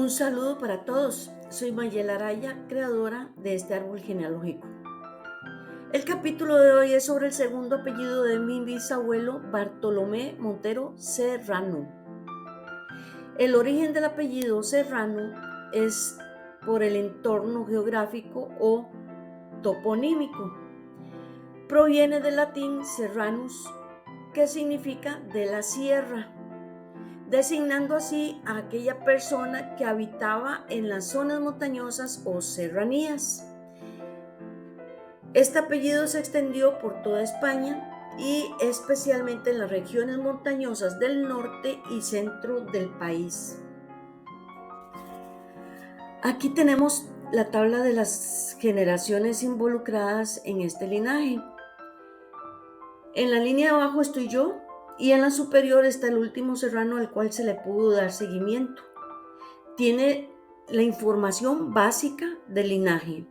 Un saludo para todos. Soy Mayela Araya, creadora de este árbol genealógico. El capítulo de hoy es sobre el segundo apellido de mi bisabuelo Bartolomé Montero Serrano. El origen del apellido Serrano es por el entorno geográfico o toponímico. Proviene del latín serranus, que significa de la sierra, designando así a aquella persona que habitaba en las zonas montañosas o serranías. Este apellido se extendió por toda España y especialmente en las regiones montañosas del norte y centro del país. Aquí tenemos la tabla de las generaciones involucradas en este linaje. En la línea de abajo estoy yo y en la superior está el último serrano al cual se le pudo dar seguimiento. Tiene la información básica del linaje.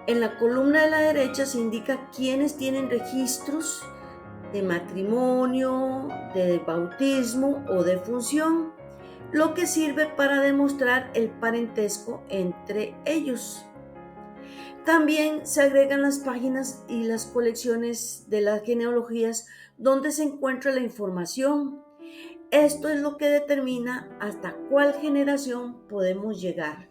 En la columna de la derecha se indica quiénes tienen registros de matrimonio, de bautismo o de función, lo que sirve para demostrar el parentesco entre ellos. También se agregan las páginas y las colecciones de las genealogías donde se encuentra la información. Esto es lo que determina hasta cuál generación podemos llegar.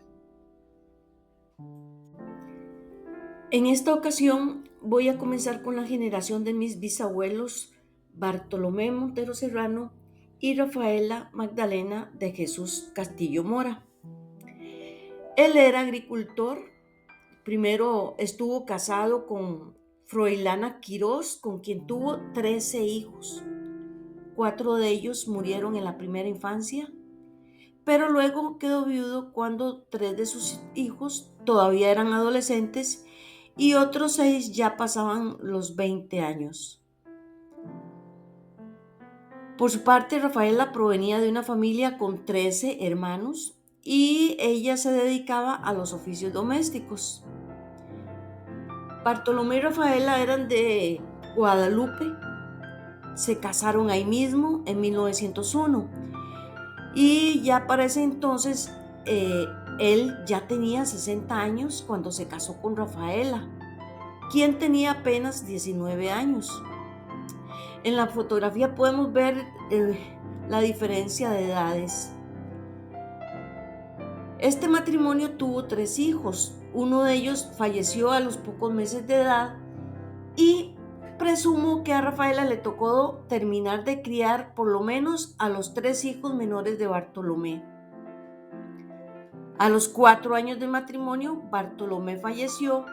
En esta ocasión voy a comenzar con la generación de mis bisabuelos Bartolomé Montero Serrano y Rafaela Magdalena de Jesús Castillo Mora. Él era agricultor. Primero estuvo casado con Froilana Quirós, con quien tuvo 13 hijos. 4 de ellos murieron en la primera infancia, pero luego quedó viudo cuando 3 de sus hijos todavía eran adolescentes y otros 6 ya pasaban los 20 años. Por su parte, Rafaela provenía de una familia con 13 hermanos y ella se dedicaba a los oficios domésticos. Bartolomé y Rafaela eran de Guadalupe, se casaron ahí mismo en 1901 y ya para ese entonces él ya tenía 60 años cuando se casó con Rafaela, quien tenía apenas 19 años. En la fotografía podemos ver la diferencia de edades. Este matrimonio tuvo 3 hijos. Uno de ellos falleció a los pocos meses de edad y presumo que a Rafaela le tocó terminar de criar por lo menos a los 3 hijos menores de Bartolomé. A los 4 años de matrimonio, Bartolomé falleció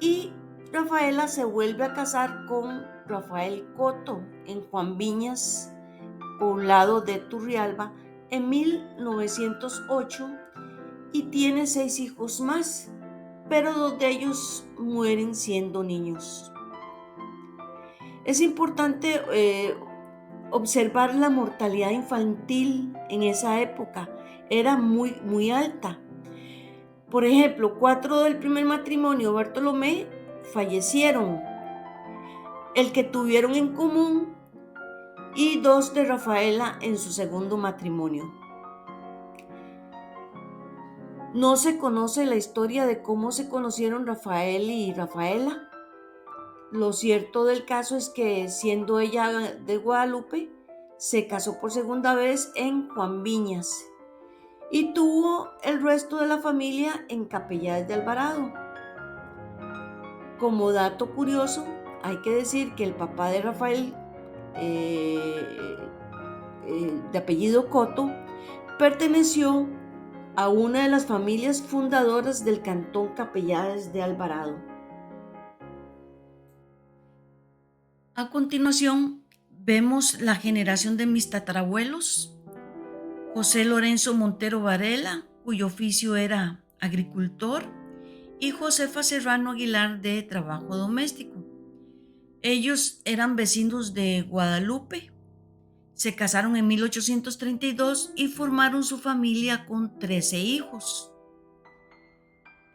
y Rafaela se vuelve a casar con Rafael Coto en Juan Viñas, poblado de Turrialba, en 1908 y tiene 6 hijos más, pero 2 de ellos mueren siendo niños. Es importante observar la mortalidad infantil en esa época. Era muy alta. Por ejemplo, 4 del primer matrimonio Bartolomé fallecieron, el que tuvieron en común, y 2 de Rafaela en su segundo matrimonio. No se conoce la historia de cómo se conocieron Rafael y Rafaela. Lo cierto del caso es que, siendo ella de Guadalupe, se casó por segunda vez en Juan Viñas y tuvo el resto de la familia en Capellades de Alvarado. Como dato curioso, hay que decir que el papá de Rafael, de apellido Coto, perteneció a una de las familias fundadoras del cantón Capellades de Alvarado. A continuación, vemos la generación de mis tatarabuelos: José Lorenzo Montero Varela, cuyo oficio era agricultor, y Josefa Serrano Aguilar, de trabajo doméstico. Ellos eran vecinos de Guadalupe, se casaron en 1832 y formaron su familia con 13 hijos.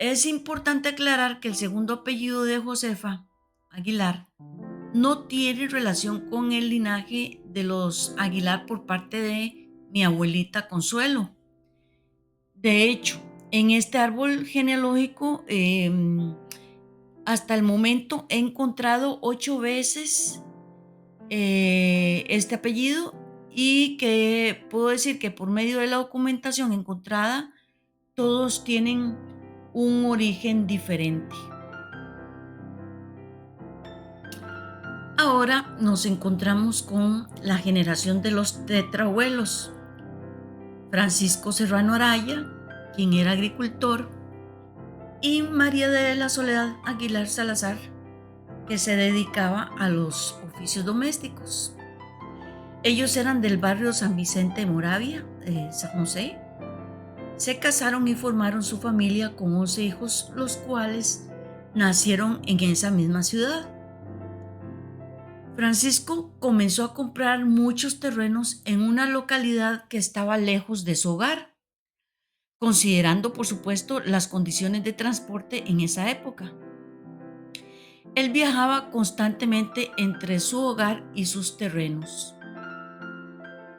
Es importante aclarar que el segundo apellido de Josefa, Aguilar, no tiene relación con el linaje de los Aguilar por parte de mi abuelita Consuelo. De hecho, en este árbol genealógico, hasta el momento he encontrado 8 veces este apellido, y que puedo decir que por medio de la documentación encontrada, todos tienen un origen diferente. Ahora nos encontramos con la generación de los tetrabuelos. Francisco Serrano Araya, quien era agricultor, y María de la Soledad Aguilar Salazar, que se dedicaba a los oficios domésticos. Ellos eran del barrio San Vicente de Moravia, San José. Se casaron y formaron su familia con 11 hijos, los cuales nacieron en esa misma ciudad. Francisco comenzó a comprar muchos terrenos en una localidad que estaba lejos de su hogar, considerando, por supuesto, las condiciones de transporte en esa época. Él viajaba constantemente entre su hogar y sus terrenos.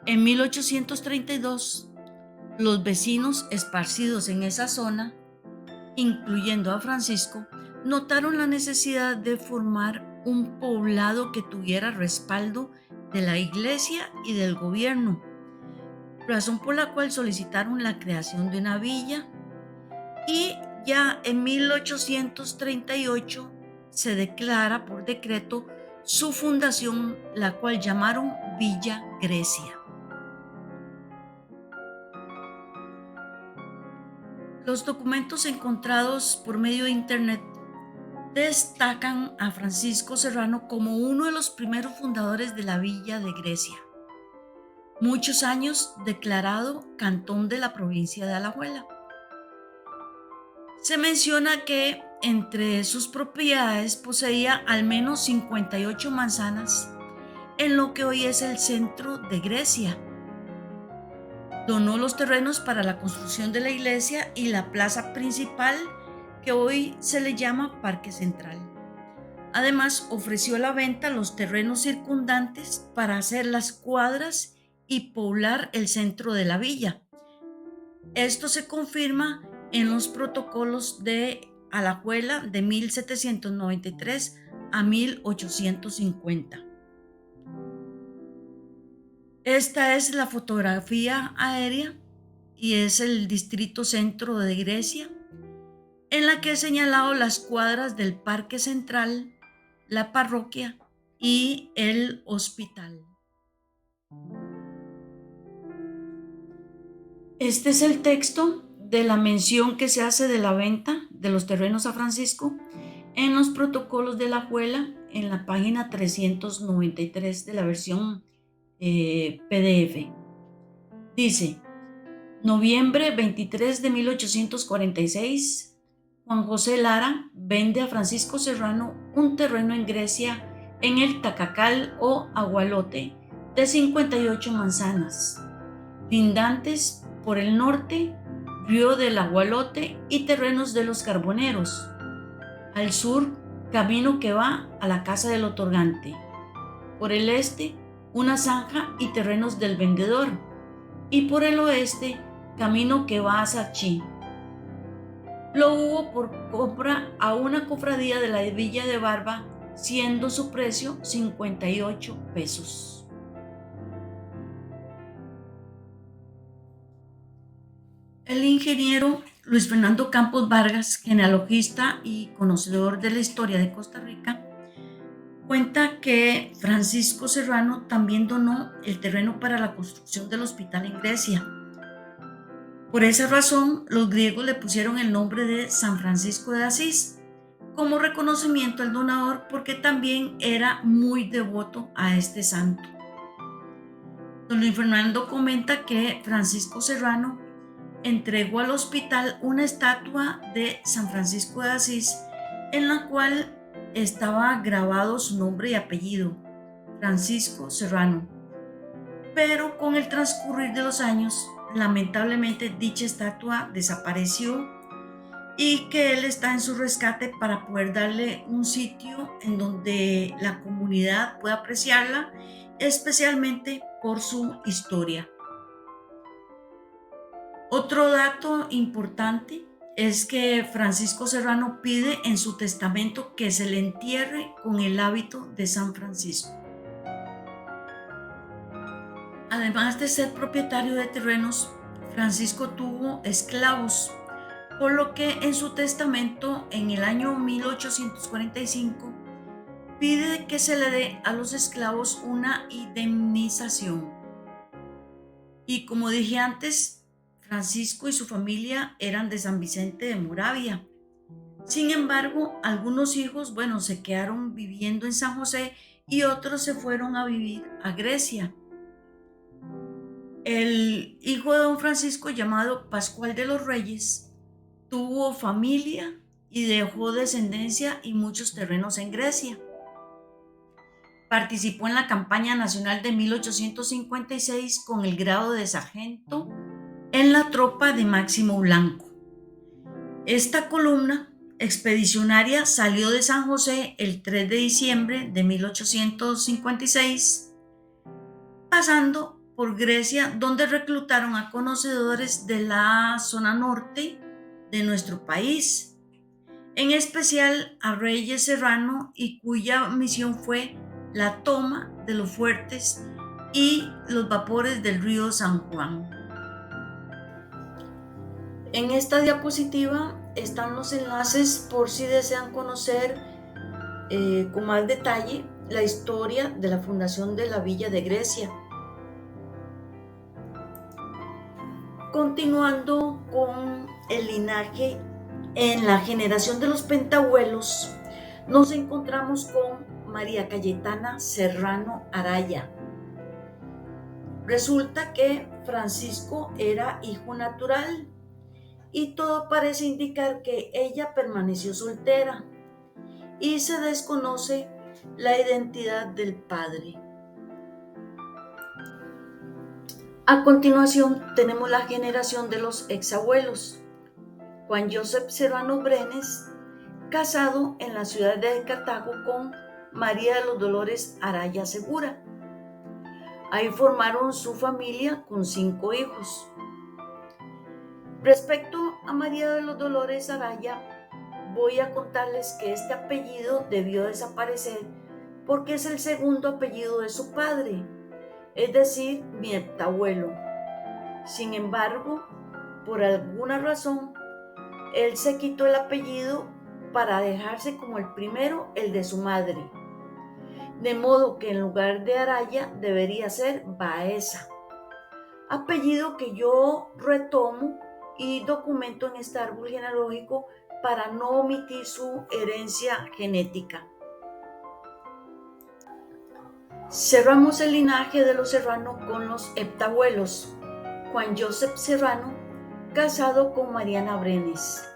En 1832, los vecinos esparcidos en esa zona, incluyendo a Francisco, notaron la necesidad de formar un poblado que tuviera respaldo de la iglesia y del gobierno, razón por la cual solicitaron la creación de una villa, y ya en 1838 se declara por decreto su fundación, la cual llamaron Villa Grecia. Los documentos encontrados por medio de internet destacan a Francisco Serrano como uno de los primeros fundadores de la Villa de Grecia, muchos años declarado cantón de la provincia de Alajuela. Se menciona que entre sus propiedades poseía al menos 58 manzanas en lo que hoy es el centro de Grecia. Donó los terrenos para la construcción de la iglesia y la plaza principal, que hoy se le llama Parque Central. Además, ofreció a la venta los terrenos circundantes para hacer las cuadras y poblar el centro de la villa. Esto se confirma en los protocolos de Alajuela de 1793 a 1850. Esta es la fotografía aérea y es el distrito centro de Grecia, en la que he señalado las cuadras del Parque Central, la parroquia y el hospital. Este es el texto de la mención que se hace de la venta de los terrenos a Francisco en los protocolos de Alajuela, en la página 393 de la versión PDF. Dice: noviembre 23 de 1846, Juan José Lara vende a Francisco Serrano un terreno en Grecia, en el Tacacal o Agualote, de 58 manzanas, lindantes por el norte, río del Agualote y terrenos de los Carboneros. Al sur, camino que va a la casa del otorgante. Por el este, una zanja y terrenos del vendedor. Y por el oeste, camino que va a Sachí. Lo hubo por compra a una cofradía de la Villa de Barba, siendo su precio 58 pesos. El ingeniero Luis Fernando Campos Vargas, genealogista y conocedor de la historia de Costa Rica, cuenta que Francisco Serrano también donó el terreno para la construcción del hospital en Grecia. Por esa razón, los griegos le pusieron el nombre de San Francisco de Asís, como reconocimiento al donador, porque también era muy devoto a este santo. Don Luis Fernando comenta que Francisco Serrano entregó al hospital una estatua de San Francisco de Asís, en la cual estaba grabado su nombre y apellido, Francisco Serrano. Pero con el transcurrir de los años, lamentablemente dicha estatua desapareció, y que él está en su rescate para poder darle un sitio en donde la comunidad pueda apreciarla, especialmente por su historia. Otro dato importante es que Francisco Serrano pide en su testamento que se le entierre con el hábito de San Francisco. Además de ser propietario de terrenos, Francisco tuvo esclavos, por lo que en su testamento en el año 1845 pide que se le dé a los esclavos una indemnización. Y como dije antes, Francisco y su familia eran de San Vicente de Moravia. Sin embargo, algunos hijos, se quedaron viviendo en San José y otros se fueron a vivir a Grecia. El hijo de don Francisco, llamado Pascual de los Reyes, tuvo familia y dejó descendencia y muchos terrenos en Grecia. Participó en la campaña nacional de 1856 con el grado de sargento en la tropa de Máximo Blanco. Esta columna expedicionaria salió de San José el 3 de diciembre de 1856, pasando por Grecia, donde reclutaron a conocedores de la zona norte de nuestro país, en especial a Reyes Serrano, y cuya misión fue la toma de los fuertes y los vapores del río San Juan. En esta diapositiva están los enlaces por si desean conocer con más detalle la historia de la fundación de la Villa de Grecia. Continuando con el linaje, en la generación de los pentabuelos nos encontramos con María Cayetana Serrano Araya. Resulta que Francisco era hijo natural y todo parece indicar que ella permaneció soltera y se desconoce la identidad del padre. A continuación tenemos la generación de los exabuelos. Juan Josep Serrano Brenes, casado en la ciudad de Cartago con María de los Dolores Araya Segura. Ahí formaron su familia con 5 hijos. Respecto a María de los Dolores Araya, voy a contarles que este apellido debió desaparecer porque es el segundo apellido de su padre, es decir, mi heptabuelo. Sin embargo, por alguna razón, él se quitó el apellido para dejarse como el primero el de su madre. De modo que en lugar de Araya debería ser Baeza, apellido que yo retomo y documento en este árbol genealógico para no omitir su herencia genética. Cerramos el linaje de los Serrano con los heptabuelos. Juan Josep Serrano, casado con Mariana Brenes.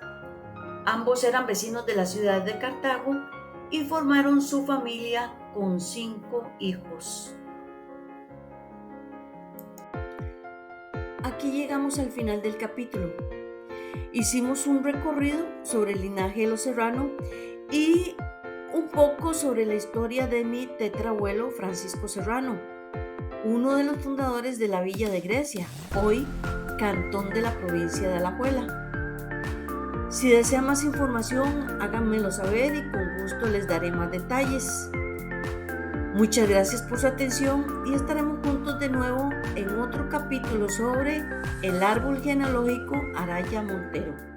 Ambos eran vecinos de la ciudad de Cartago y formaron su familia con 5 hijos. Aquí llegamos al final del capítulo. Hicimos un recorrido sobre el linaje de los Serrano y un poco sobre la historia de mi tetrabuelo Francisco Serrano, uno de los fundadores de la Villa de Grecia, hoy cantón de la provincia de Alajuela. Si desean más información, háganmelo saber y con gusto les daré más detalles. Muchas gracias por su atención y estaremos juntos de nuevo en otro capítulo sobre el árbol genealógico Araya Montero.